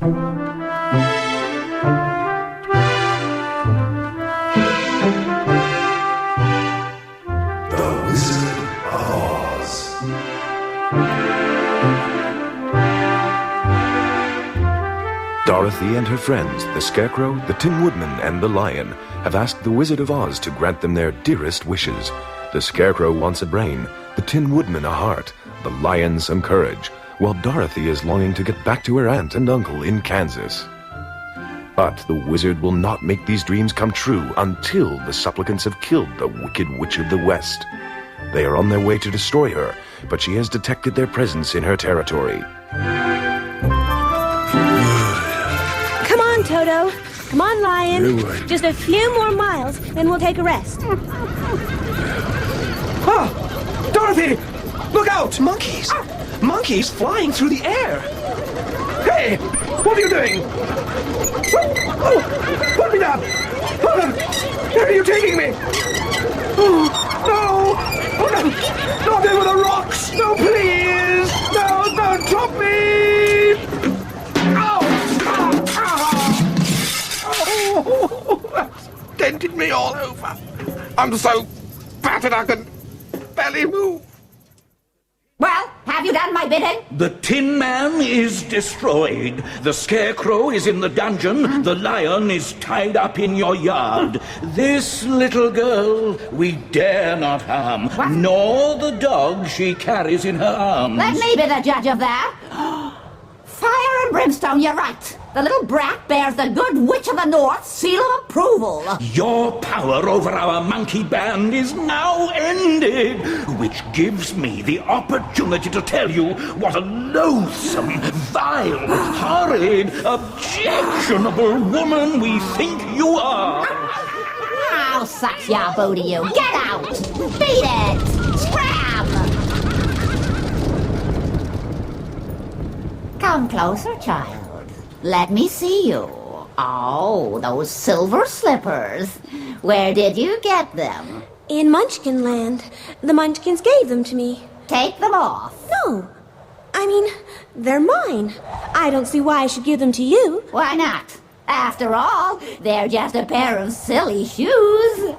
Dorothy and her friends, the Scarecrow, the Tin Woodman, and the Lion, have asked the Wizard of Oz to grant them their dearest wishes. The Scarecrow wants a brain, the Tin Woodman a heart, the Lion some courage, while Dorothy is longing to get back to her aunt and uncle in Kansas. But the Wizard will not make these dreams come true until the supplicants have killed the Wicked Witch of the West. They are on their way to destroy her, but she has detected their presence in her territory. Come on, Toto. Come on, Lion. Just a few more miles, then we'll take a rest. Ah! Dorothy! Look out! Monkeys! Monkeys flying through the air! Hey! What are you doing? Oh! Put me down! Where are you taking me? Oh, no! Oh, no! Not over the rocks! No, please! No, don't drop me! Ow! Oh, that's dented me all over. I'm so battered I can barely move. Well, have you done my bidding? The Tin Man is destroyed. The Scarecrow is in the dungeon. The Lion is tied up in your yard. This little girl we dare not harm, What? nor the dog she carries in her arms. Let me be the judge of that. Fire and brimstone, you're right. The little brat bears the Good Witch of the North seal of approval. Your power over our monkey band is now ended, which gives me the opportunity to tell you what a loathsome, vile, horrid, objectionable woman we think you are. I'll suck your booty, you. Get out! Beat it! Scram! Come closer, child. Let me see you. Oh, those silver slippers. Where did you get them? In Munchkin Land. The Munchkins gave them to me. Take them off. No. I mean, they're mine. I don't see why I should give them to you. Why not? After all, they're just a pair of silly shoes.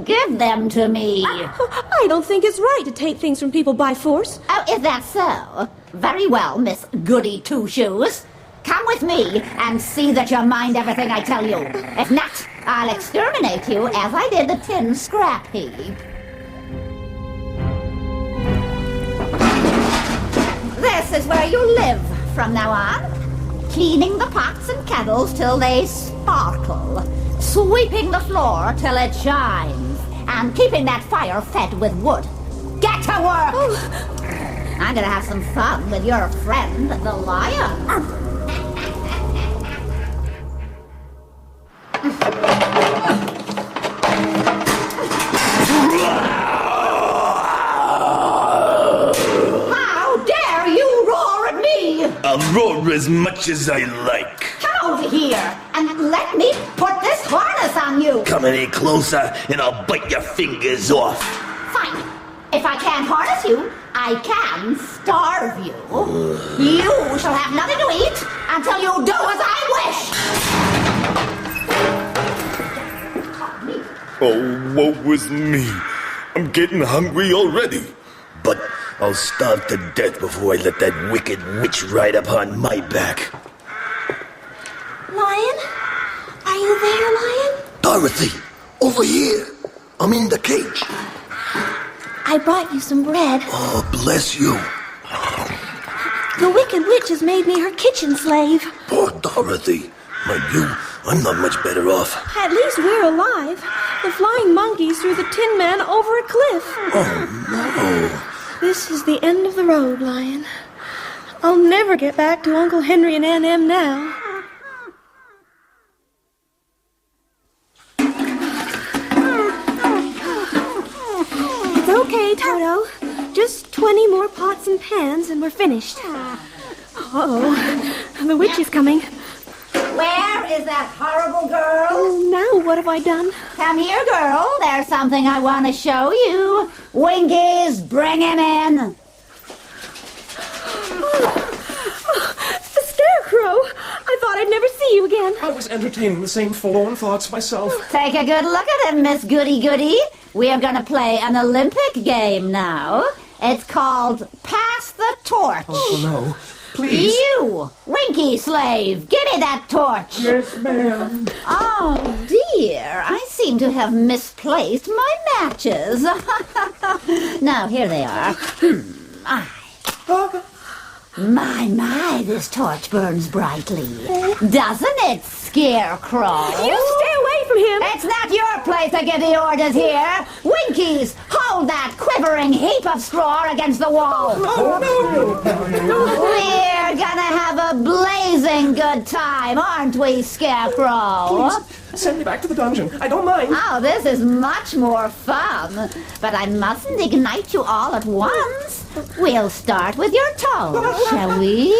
Give them to me. I don't think it's right to take things from people by force. Oh, is that so? Very well, Miss Goody Two-Shoes. Come with me and see that you mind everything I tell you. If not, I'll exterminate you as I did the tin scrap heap. This is where you live from now on. Cleaning the pots and kettles till they sparkle. Sweeping the floor till it shines. And keeping that fire fed with wood. Get to work! Oh. I'm gonna have some fun with your friend, the Lion. How dare you roar at me? I'll roar as much as I like. Come over here and let me put this harness on you. Come any closer and I'll bite your fingers off. Fine. If I can't harness you, I can starve you. You shall have nothing to eat until you do as I wish. Oh, woe is me. I'm getting hungry already. But I'll starve to death before I let that wicked witch ride upon my back. Lion? Are you there, Lion? Dorothy, over here. I'm in the cage. I brought you some bread. Oh, bless you. The Wicked Witch has made me her kitchen slave. Poor Dorothy. Mind you, I'm not much better off. At least we're alive. The flying monkeys threw the Tin Man over a cliff. Oh, no. This is the end of the road, Lion. I'll never get back to Uncle Henry and Aunt Em now. It's okay, Toto. Just 20 more pots and pans and we're finished. Uh-oh. The witch is coming. Where is that horrible girl? Oh, now what have I done? Come here, girl. There's something I want to show you. Winkies, bring him in. The Scarecrow! I again. I was entertaining the same forlorn thoughts myself. Take a good look at him, Miss Goody Goody. We're gonna play an Olympic game now. It's called Pass the Torch. Oh, no. Please. You, Winky slave, give me that torch. Yes, ma'am. Oh, dear, I seem to have misplaced my matches. Now, here they are. My, this torch burns brightly. Doesn't it, Scarecrow? You stay away from him. It's not your place to give the orders here. Winkies, hold that quivering heap of straw against the wall. We're gonna have a blazing good time, aren't we, Scarecrow? Please, send me back to the dungeon. I don't mind. Oh, this is much more fun. But I mustn't ignite you all at once. We'll start with your toes, shall we?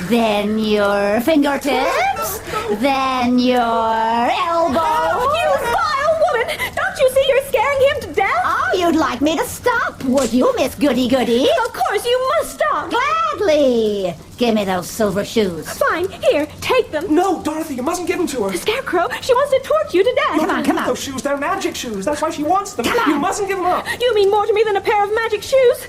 Then your fingertips. Then your elbows. You vile woman! Don't you see you're scaring him to death? Oh, you'd like me to stop, would you, Miss Goody Goody? Of course, you must stop. Gladly. Give me those silver shoes. Fine, here, take them. No, Dorothy, you mustn't give them to her. Scarecrow, she wants to torch you to death. Come on. Those shoes, they're magic shoes. That's why she wants them. Come on. You mustn't give them up. You mean more to me than a pair of magic shoes?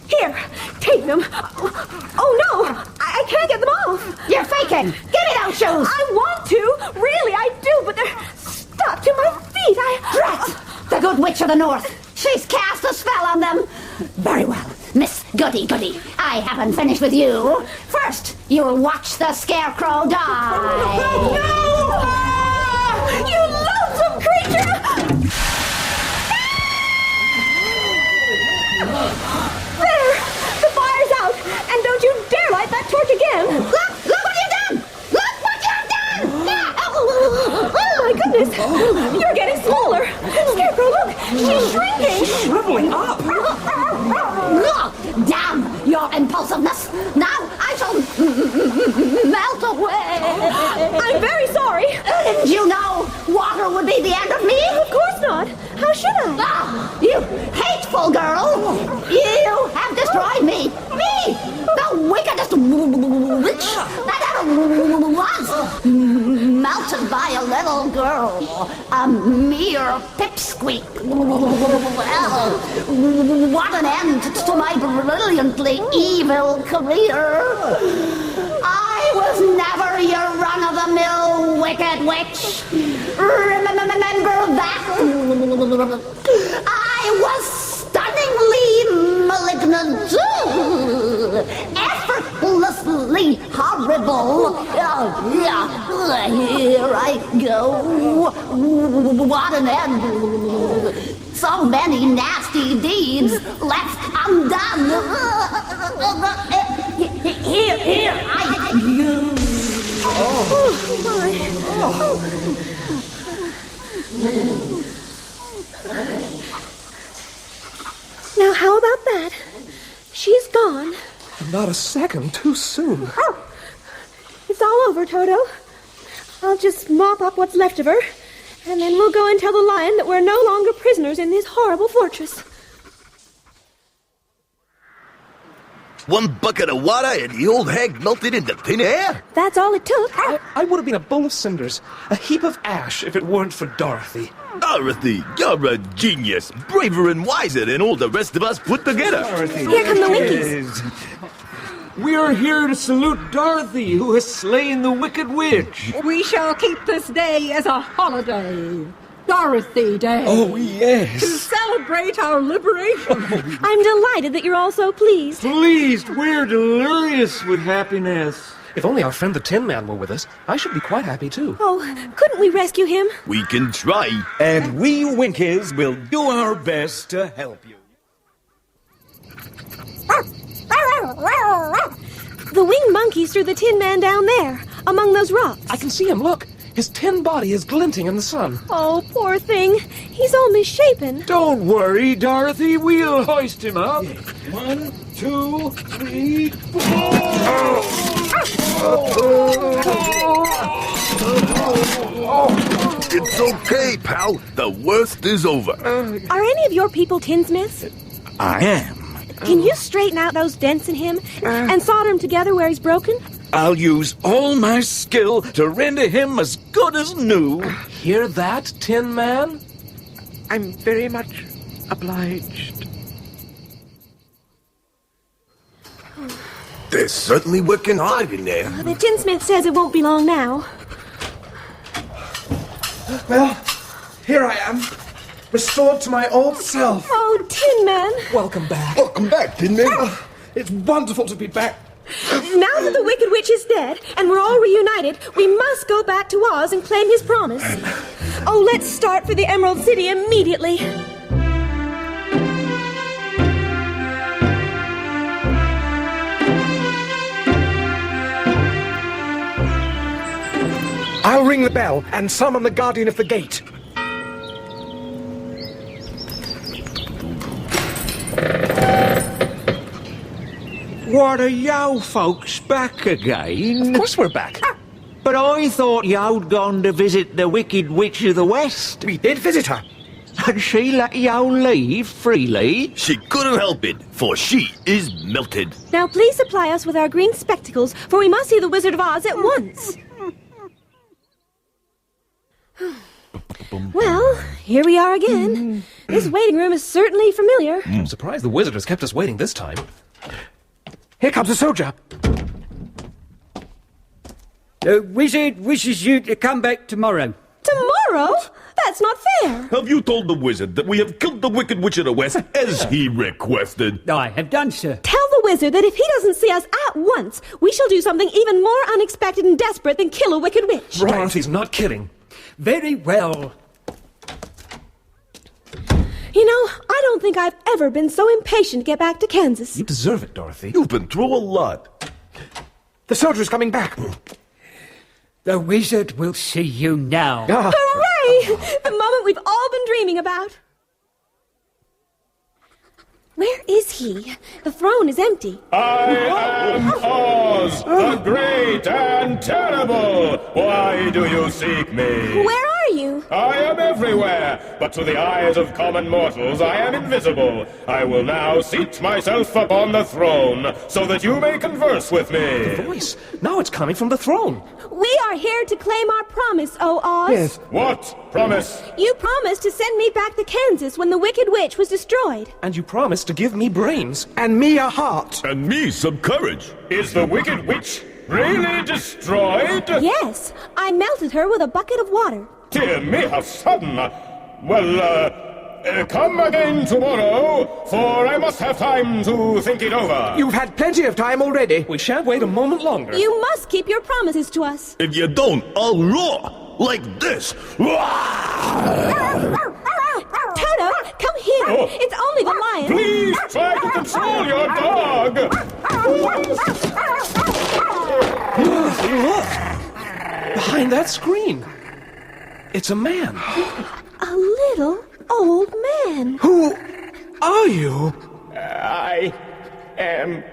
Here, take them. Oh, no, I can't get them off. You're faking. Give me those shoes. I want to. Really, I do, but they're stuck to my feet. Drat! The good witch of the north. She's cast a spell on them. Very well, Miss Goody Goody. I haven't finished with you. First, you'll watch the Scarecrow die. No! You loathsome creature! There! The fire's out! And don't you dare light that torch again! Look what you've done! Look what you've done! Oh my goodness! You're getting smaller! Scarecrow, look! She's shrinking! Shriveling up. Damn your impulsiveness! Now I shall melt away! I'm very sorry! Didn't you know water would be the end of me? Of course not! How should I? Ah, you hateful girl! You have destroyed me! Me! The wickedest witch that ever was! Melted by a little girl! A mere pipsqueak! Well, what an end to my brilliantly evil career! I was never your run-of-the-mill wicked witch! Remember that? I was stunningly malignant, effortlessly horrible. Here I go. What an end. So many nasty deeds left undone. Here I go. Now, how about that? She's gone. Not a second too soon. It's all over, Toto. I'll just mop up what's left of her, and then we'll go and tell the lion that we're no longer prisoners in this horrible fortress. One bucket of water and the old hag melted into thin air? That's all it took. I would have been a bowl of cinders, a heap of ash, if it weren't for Dorothy. Dorothy, you're a genius. Braver and wiser than all the rest of us put together. Here come the Winkies. We are here to salute Dorothy, who has slain the Wicked Witch. We shall keep this day as a holiday. Dorothy Day. Oh, To yes. celebrate our liberation. I'm delighted that you're all so pleased. Pleased, we're delirious with happiness. If only our friend the Tin Man were with us, I should be quite happy too. Oh, couldn't we rescue him? We can try. And we Winkies will do our best to help you. The winged monkeys threw the Tin Man down there, among those rocks. I can see him, look. His tin body is glinting in the sun. Oh, poor thing. He's all misshapen. Don't worry, Dorothy, we'll hoist him up. 1, 2, 3, 4. It's okay, pal. The worst is over. Are any of your people tinsmiths? I am. Can you straighten out those dents in him and solder him together where he's broken? I'll use all my skill to render him as good as new. Hear that, Tin Man? I'm very much obliged. They're certainly working hard in there. The tinsmith says it won't be long now. Well, here I am, restored to my old self. Oh, Tin Man. Welcome back. Welcome back, Tin Man. It's wonderful to be back. Now that the Wicked Witch is dead and we're all reunited, we must go back to Oz and claim his promise. Oh, let's start for the Emerald City immediately. I'll ring the bell and summon the guardian of the gate. What are you folks back again? Of course we're back. But I thought you'd gone to visit the Wicked Witch of the West. We did visit her. And she let you leave freely? She couldn't help it, for she is melted. Now please supply us with our green spectacles, for we must see the Wizard of Oz at once. Well, here we are again. This waiting room is certainly familiar. I'm surprised the wizard has kept us waiting this time. Here comes a soldier. The wizard wishes you to come back tomorrow. Tomorrow? That's not fair. Have you told the wizard that we have killed the Wicked Witch of the West, as he requested? I have done, sir. Tell the wizard that if he doesn't see us at once, we shall do something even more unexpected and desperate than kill a wicked witch. Right. Dorothy's not kidding. Very well. You know, I don't think I've ever been so impatient to get back to Kansas. You deserve it, Dorothy. You've been through a lot. The soldier's coming back. The wizard will see you now. Hooray! The moment we've all been dreaming about. Where is he? The throne is empty. I am Oz, the great and terrible. Why do you seek me? Where are you? I am everywhere, but to the eyes of common mortals I am invisible. I will now seat myself upon the throne, so that you may converse with me. The voice. Now it's coming from the throne. We are here to claim our promise, O Oz. Yes. What promise? You promised to send me back to Kansas when the Wicked Witch was destroyed. And you promised to give me brains. And me a heart. And me some courage. Is the Wicked Witch really destroyed? Yes, I melted her with a bucket of water. Dear me, how sudden. Well, come again tomorrow, for I must have time to think it over. You've had plenty of time already. We shan't wait a moment longer. You must keep your promises to us. If you don't, I'll roar like this. Toto, come here. Oh. It's only the lion. Please try to control your dog. Look! Behind that screen. It's a man. A little old man. Who are you? I am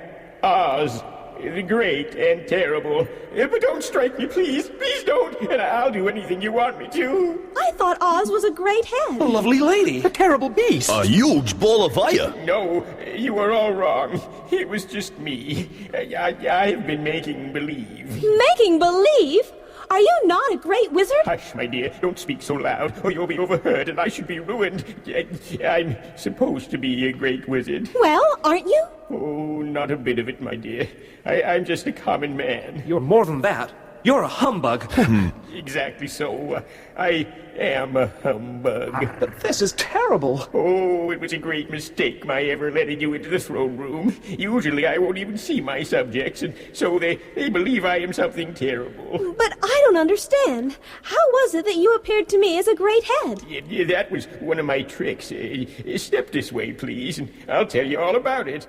Oz, the great and terrible. But don't strike me, please. Please don't. And I'll do anything you want me to. I thought Oz was a great head. A lovely lady. A terrible beast. A huge ball of fire. No, you are all wrong. It was just me. I've been making believe. Making believe? Are you not a great wizard? Hush, my dear. Don't speak so loud, or you'll be overheard, and I should be ruined. I'm supposed to be a great wizard. Well, aren't you? Oh, not a bit of it, my dear. I'm just a common man. You're more than that. You're a humbug. Exactly so. I am a humbug. But this is terrible. Oh, it was a great mistake my ever letting you into the throne room. Usually I won't even see my subjects, and so they believe I am something terrible. But I don't understand. How was it that you appeared to me as a great head? Yeah, that was one of my tricks. Step this way, please, and I'll tell you all about it.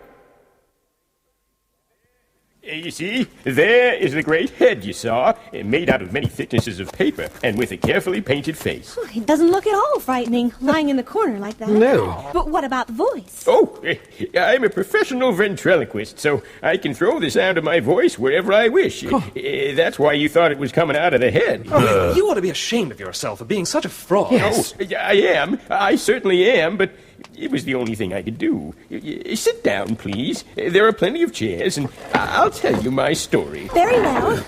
You see, there is the great head you saw, made out of many thicknesses of paper, and with a carefully painted face. Oh, it doesn't look at all frightening, lying in the corner like that. No. But what about the voice? Oh, I'm a professional ventriloquist, so I can throw the sound of my voice wherever I wish. That's why you thought it was coming out of the head. You ought to be ashamed of yourself for being such a fraud. Yes. Oh, I am. I certainly am, but It was the only thing I could do. Sit down, please. There are plenty of chairs, and I'll tell you my story. Very well.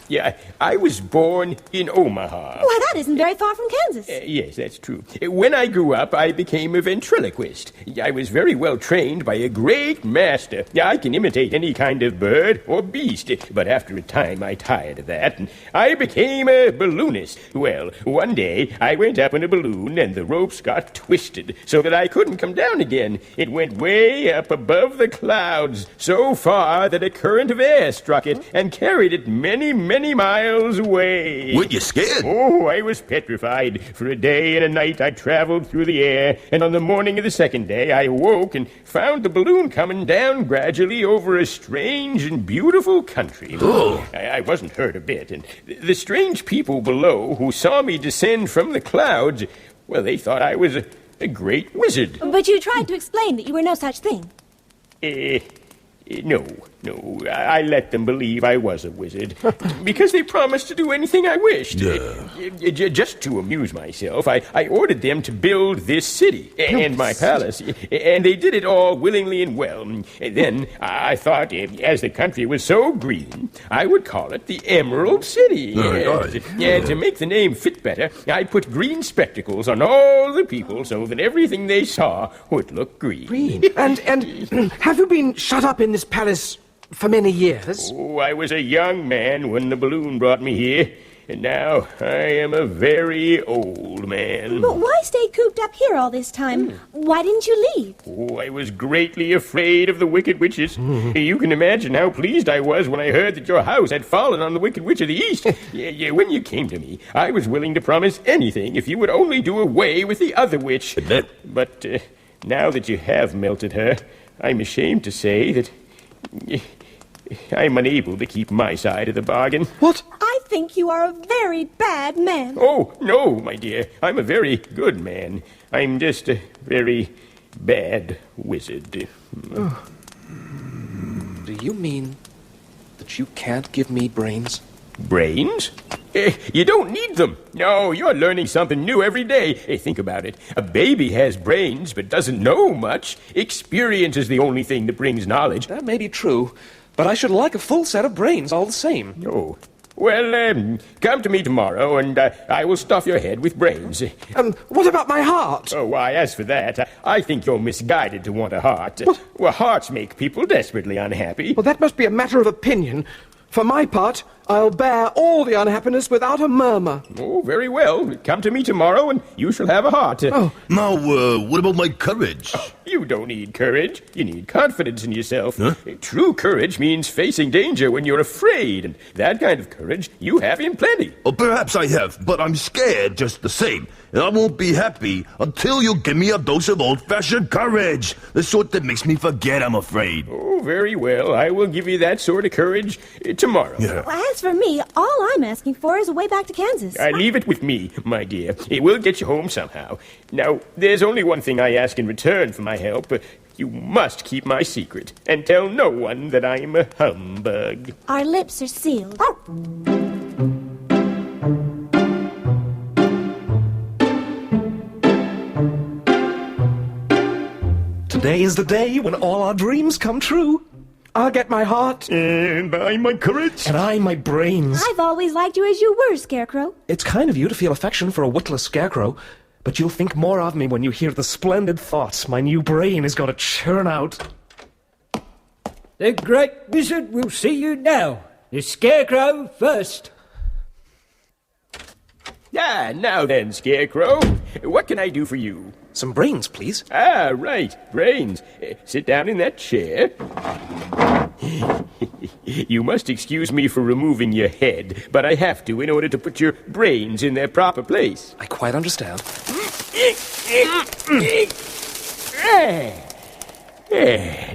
Yeah, I was born in Omaha. Why, that isn't very far from Kansas. Yes, that's true. When I grew up, I became a ventriloquist. I was very well trained by a great master. I can imitate any kind of bird or beast, but after a time I tired of that, and I became a balloonist. Well, one day I went up in a balloon, and the ropes got twisted so that I couldn't come down again. It went way up above the clouds, so far that a current of air struck it and carried it many miles away. Weren't you scared? Oh, I was petrified. For a day and a night I traveled through the air, and on the morning of the second day I awoke and found the balloon coming down gradually over a strange and beautiful country. Oh. I wasn't hurt a bit, and the strange people below who saw me descend from the clouds, well, they thought I was a great wizard. But you tried to explain that you were no such thing. No. I let them believe I was a wizard because they promised to do anything I wished. Just to amuse myself, I ordered them to build this city and my palace, and they did it all willingly and well. And then I thought, as the country was so green, I would call it the Emerald City. To make the name fit better, I put green spectacles on all the people so that everything they saw would look green. Green? And have you been shut up in this palace for many years? Oh, I was a young man when the balloon brought me here, and now I am a very old man. But why stay cooped up here all this time? Why didn't you leave? Oh, I was greatly afraid of the Wicked Witches. You can imagine how pleased I was when I heard that your house had fallen on the Wicked Witch of the East. When you came to me, I was willing to promise anything if you would only do away with the other witch. But now that you have melted her, I'm ashamed to say that I'm unable to keep my side of the bargain. What? I think you are a very bad man. Oh, no, my dear. I'm a very good man. I'm just a very bad wizard. Do you mean that you can't give me brains? Brains? You don't need them. No, you're learning something new every day. Think about it. A baby has brains but doesn't know much. Experience is the only thing that brings knowledge. That may be true, but I should like a full set of brains all the same. Oh. Well, come to me tomorrow, and I will stuff your head with brains. What about my heart? Oh, why, as for that, I think you're misguided to want a heart. What? Well, hearts make people desperately unhappy. Well, that must be a matter of opinion. For my part, I'll bear all the unhappiness without a murmur. Oh, very well. Come to me tomorrow, and you shall have a heart. Now, what about my courage? You don't need courage. You need confidence in yourself. Huh? True courage means facing danger when you're afraid, and that kind of courage you have in plenty. Oh, perhaps I have, but I'm scared just the same. And I won't be happy until you give me a dose of old-fashioned courage. The sort that makes me forget I'm afraid. Oh, very well. I will give you that sort of courage tomorrow. Yeah. Well, as for me, all I'm asking for is a way back to Kansas. Leave it with me, my dear. It will get you home somehow. Now, there's only one thing I ask in return for my help. You must keep my secret and tell no one that I'm a humbug. Our lips are sealed. Today is the day when all our dreams come true. I'll get my heart. And I my courage. And I my brains. I've always liked you as you were, Scarecrow. It's kind of you to feel affection for a witless scarecrow, but you'll think more of me when you hear the splendid thoughts my new brain is going to churn out. The Great Wizard will see you now. The Scarecrow first. Now then, Scarecrow. What can I do for you? Some brains, please. Right. Brains. Sit down in that chair. You must excuse me for removing your head, but I have to in order to put your brains in their proper place. I quite understand.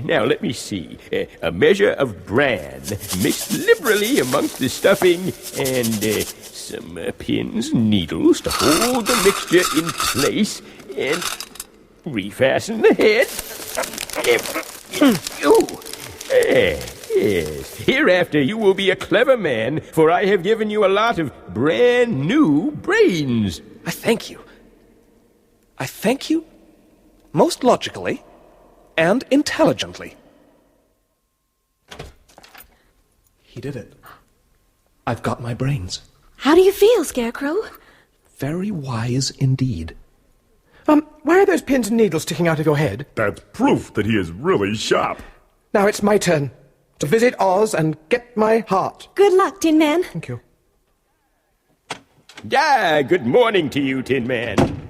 Now, let me see. A measure of bran mixed liberally amongst the stuffing and some pins and needles to hold the mixture in place and refasten the head. Yes. Hereafter you will be a clever man, for I have given you a lot of brand new brains. I thank you. I thank you most logically and intelligently. He did it. I've got my brains. How do you feel, Scarecrow? Very wise indeed. Why are those pins and needles sticking out of your head? That's proof that he is really sharp. Now it's my turn to visit Oz and get my heart. Good luck, Tin Man. Thank you. Good morning to you, Tin Man.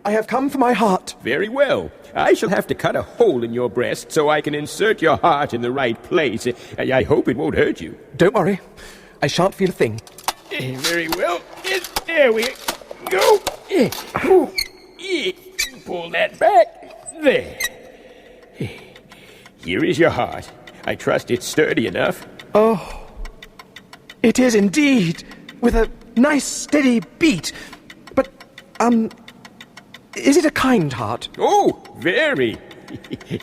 I have come for my heart. Very well. I shall have to cut a hole in your breast so I can insert your heart in the right place. I hope it won't hurt you. Don't worry. I shan't feel a thing. Very well. There we go. Pull that back. There. Here is your heart. I trust it's sturdy enough. Oh, it is indeed, with a nice steady beat. But, is it a kind heart? Oh, very.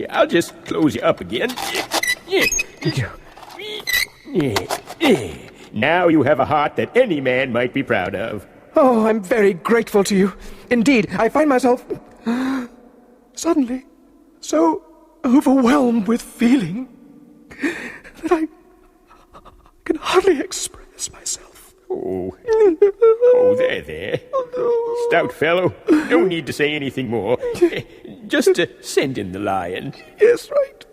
I'll just close you up again. Thank you. Now you have a heart that any man might be proud of. Oh, I'm very grateful to you. Indeed, I find myself suddenly so overwhelmed with feeling that I can hardly express myself. Oh, there. Stout fellow, no need to say anything more. Just send in the lion. Yes, right.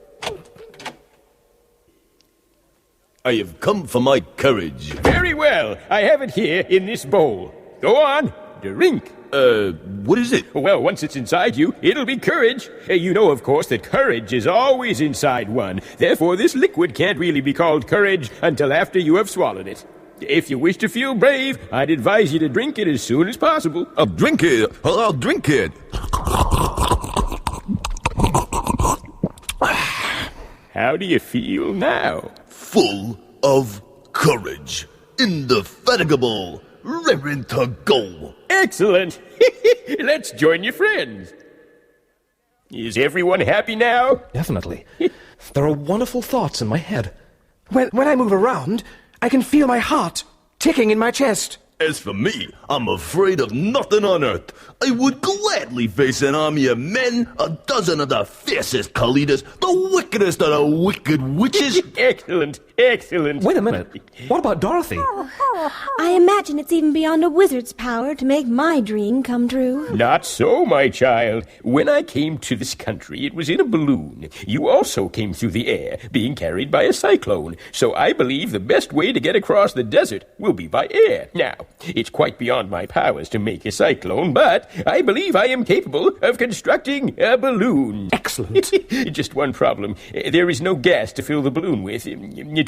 I have come for my courage. Very well. I have it here in this bowl. Go on, drink. What is it? Well, once it's inside you, it'll be courage. You know, of course, that courage is always inside one. Therefore, this liquid can't really be called courage until after you have swallowed it. If you wish to feel brave, I'd advise you to drink it as soon as possible. I'll drink it. I'll drink it. How do you feel now? Full of courage. Indefatigable. Raring to go. Excellent. Let's join your friends. Is everyone happy now? Definitely. There are wonderful thoughts in my head. When I move around, I can feel my heart ticking in my chest. As for me, I'm afraid of nothing on earth. I would gladly face an army of men, a dozen of the fiercest Kalidas, the wickedest of the wicked witches. Excellent. Wait a minute. What about Dorothy? I imagine it's even beyond a wizard's power to make my dream come true. Not so, my child. When I came to this country, it was in a balloon. You also came through the air, being carried by a cyclone. So I believe the best way to get across the desert will be by air. Now, it's quite beyond my powers to make a cyclone, but I believe I am capable of constructing a balloon. Excellent. Just one problem. There is no gas to fill the balloon with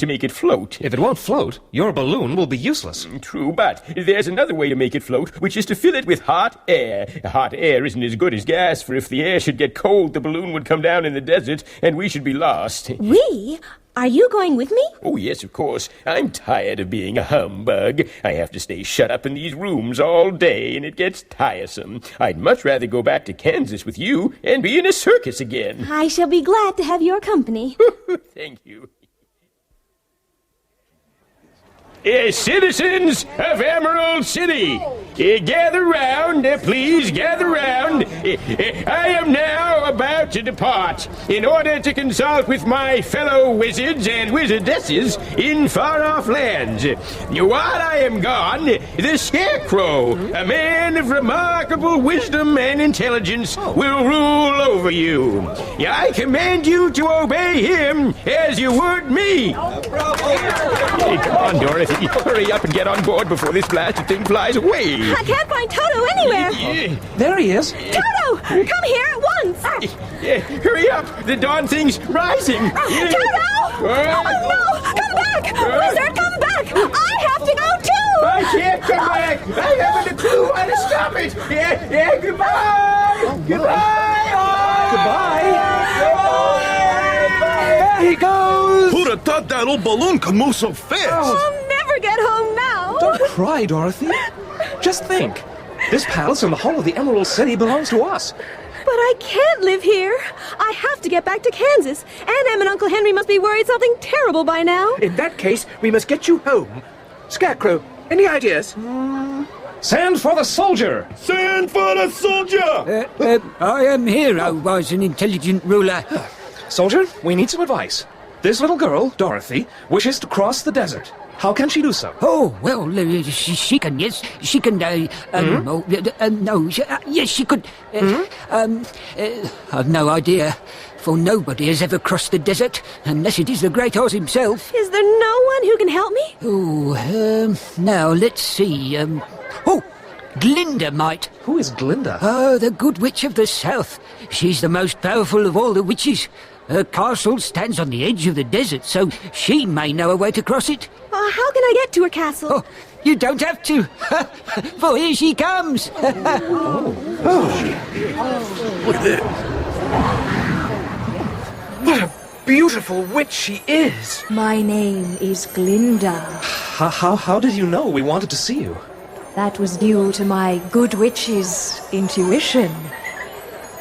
to make it float. If it won't float, your balloon will be useless. True, but there's another way to make it float, which is to fill it with hot air. Hot air isn't as good as gas, for if the air should get cold, the balloon would come down in the desert, and we should be lost. We? Are you going with me? Oh, yes, of course. I'm tired of being a humbug. I have to stay shut up in these rooms all day, and it gets tiresome. I'd much rather go back to Kansas with you and be in a circus again. I shall be glad to have your company. Thank you. Citizens of Emerald City, gather round, please gather round. I am now about to depart in order to consult with my fellow wizards and wizardesses in far-off lands. While I am gone, the Scarecrow, a man of remarkable wisdom and intelligence, will rule over you. I command you to obey him as you would me. Hey, come on, Dorothy. Hurry up and get on board before this blasted thing flies away. I can't find Toto anywhere. There he is. Toto! Come here at once! Hurry up! The darn thing's rising. Toto! Oh, no! Come back! Wizard, come back! I have to go, too! I can't come back! I haven't a clue how to stop it! Goodbye! Goodbye! There he goes! Who'd have thought that old balloon could move so fast? I'll never get home now! Don't cry, Dorothy. Just think. This palace and the whole of the Emerald City belongs to us. But I can't live here. I have to get back to Kansas. Aunt Em and Uncle Henry must be worried something terrible by now. In that case, we must get you home. Scarecrow, any ideas? Send for the soldier! Send for the soldier! I am here, O wise and intelligent ruler. Soldier, we need some advice. This little girl, Dorothy, wishes to cross the desert. How can she do so? Oh, well, she can, yes. She can, yes, she could. I've no idea, for nobody has ever crossed the desert, unless it is the Great Oz himself. Is there no one who can help me? Oh, now, let's see, Glinda might. Who is Glinda? Oh, the good witch of the south. She's the most powerful of all the witches. Her castle stands on the edge of the desert, so she may know a way to cross it. How can I get to her castle? Oh, you don't have to, for here she comes. Look at this. What a beautiful witch she is! My name is Glinda. How did you know we wanted to see you? That was due to my good witch's intuition.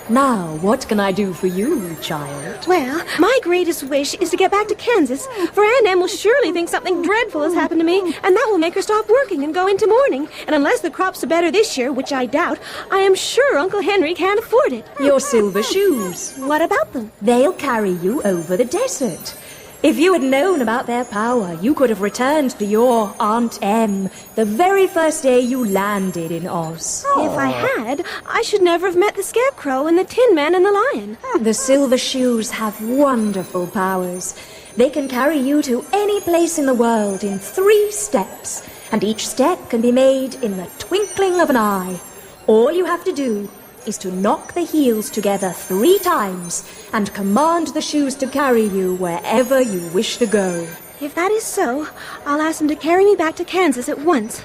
Now, what can I do for you, child? Well, my greatest wish is to get back to Kansas, for Aunt Em will surely think something dreadful has happened to me, and that will make her stop working and go into mourning. And unless the crops are better this year, which I doubt, I am sure Uncle Henry can't afford it. Your silver shoes. What about them? They'll carry you over the desert. If you had known about their power, you could have returned to your Aunt Em the very first day you landed in Oz. If I had, I should never have met the Scarecrow and the Tin Man and the Lion. The silver shoes have wonderful powers. They can carry you to any place in the world in 3 steps, and each step can be made in the twinkling of an eye. All you have to do is to knock the heels together 3 times and command the shoes to carry you wherever you wish to go. If that is so, I'll ask them to carry me back to Kansas at once.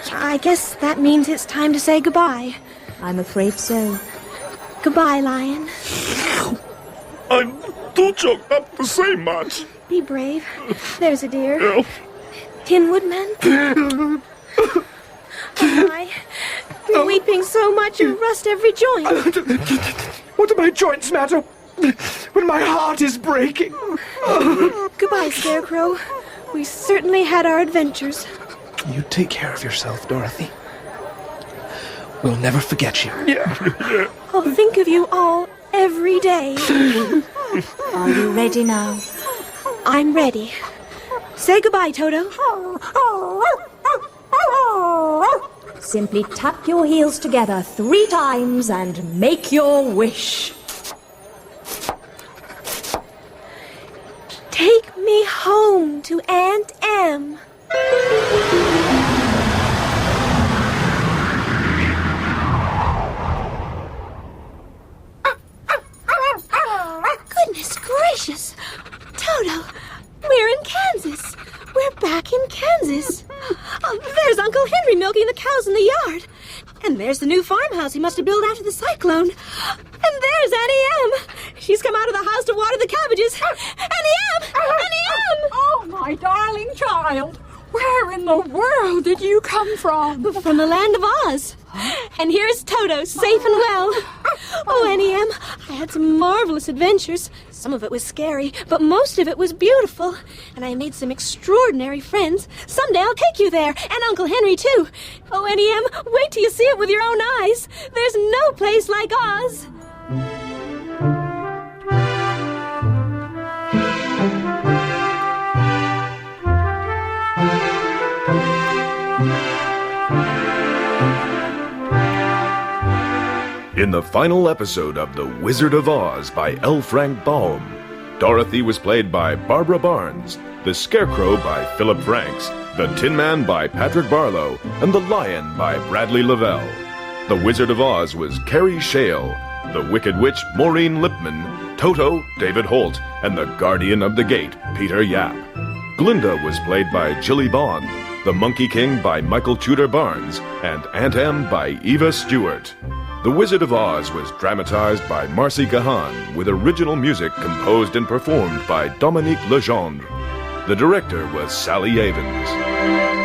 I guess that means it's time to say goodbye. I'm afraid so. Goodbye, Lion. I'm too choked up to say much. Be brave. There's a dear. Tin Woodman. Oh, you're weeping so much you rust every joint. What do my joints matter when my heart is breaking? Goodbye, Scarecrow. We certainly had our adventures. You take care of yourself, Dorothy. We'll never forget you. I'll think of you all every day. Are you ready now? I'm ready. Say goodbye, Toto. Simply tap your heels together 3 times and make your wish. Take me home to Aunt Em. Goodness gracious! Toto, we're in Kansas. We're back in Kansas. There's Uncle Henry milking the cows in the yard. And there's the new farmhouse he must have built after the cyclone. And there's Annie Em. She's come out of the house to water the cabbages. Annie Em! Annie Em! Oh, my darling child. Where in the world did you come from? From the land of Oz. And here's Toto, safe and well. Oh, Annie Em, I had some marvelous adventures. Some of it was scary, but most of it was beautiful. And I made some extraordinary friends. Someday I'll take you there, and Uncle Henry, too. Oh, Annie Em, wait till you see it with your own eyes. There's no place like Oz. In the final episode of The Wizard of Oz by L. Frank Baum, Dorothy was played by Barbara Barnes, the Scarecrow by Philip Franks, the Tin Man by Patrick Barlow, and the Lion by Bradley Lavelle. The Wizard of Oz was Carrie Shale, the Wicked Witch Maureen Lipman, Toto David Holt, and the Guardian of the Gate Peter Yap. Glinda was played by Jilly Bond, the Monkey King by Michael Tudor Barnes, and Aunt Em by Eva Stewart. The Wizard of Oz was dramatized by Marcy Gahan, with original music composed and performed by Dominique Legendre. The director was Sally Avens.